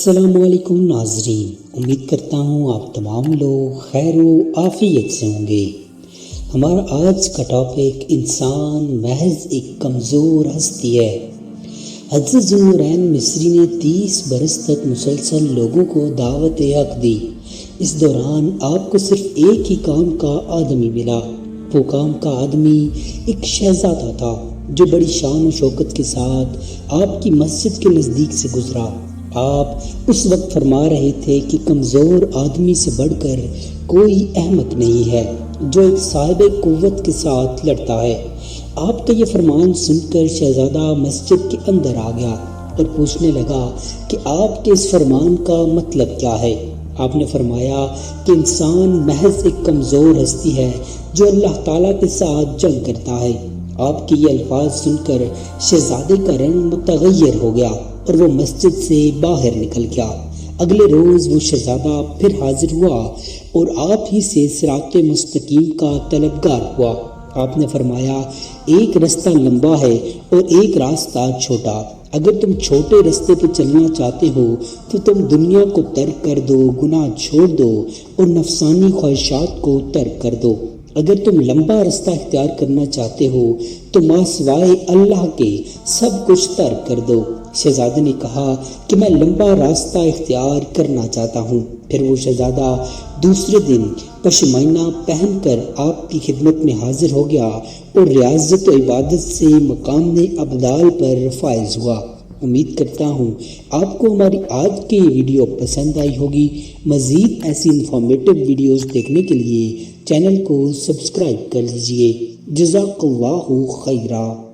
السلام علیکم ناظرین، امید کرتا ہوں آپ تمام لوگ خیر و عافیت سے ہوں گے۔ ہمارا آج کا ٹاپک انسان محض ایک کمزور ہستی ہے۔ حضرت ذوالنورین مصری نے 30 برس تک مسلسل لوگوں کو دعوت حق دی۔ اس دوران آپ کو صرف ایک ہی کام کا آدمی ملا۔ وہ کام کا آدمی ایک شہزادہ تھا جو بڑی شان و شوکت کے ساتھ آپ کی مسجد کے نزدیک سے گزرا۔ آپ اس وقت فرما رہے تھے کہ کمزور آدمی سے بڑھ کر کوئی احمق نہیں ہے جو ایک صاحب قوت کے ساتھ لڑتا ہے۔ آپ کا یہ فرمان سن کر شہزادہ مسجد کے اندر آ گیا اور پوچھنے لگا کہ آپ کے اس فرمان کا مطلب کیا ہے۔ آپ نے فرمایا کہ انسان محض ایک کمزور ہستی ہے جو اللہ تعالیٰ کے ساتھ جنگ کرتا ہے۔ آپ کے یہ الفاظ سن کر شہزادے کا رنگ متغیر ہو گیا اور وہ مسجد سے باہر نکل گیا۔ اگلے روز وہ شہزادہ پھر حاضر ہوا اور آپ ہی سے صراط مستقیم کا طلبگار ہوا۔ آپ نے فرمایا ایک رستہ لمبا ہے اور ایک راستہ چھوٹا۔ اگر تم چھوٹے رستے پہ چلنا چاہتے ہو تو تم دنیا کو ترک کر دو، گناہ چھوڑ دو اور نفسانی خواہشات کو ترک کر دو۔ اگر تم لمبا رستہ اختیار کرنا چاہتے ہو تو ما سوائے اللہ کے سب کچھ ترک کر دو۔ شہزادے نے کہا کہ میں لمبا راستہ اختیار کرنا چاہتا ہوں۔ پھر وہ شہزادہ دوسرے دن پشمینہ پہن کر آپ کی خدمت میں حاضر ہو گیا اور ریاضت و عبادت سے مقام ابدال پر فائز ہوا۔ امید کرتا ہوں آپ کو ہماری آج کی ویڈیو پسند آئی ہوگی۔ مزید ایسی انفارمیٹیو ویڈیوز دیکھنے کے لیے چینل کو سبسکرائب کر لیجیے۔ جزاک اللہ خیرہ۔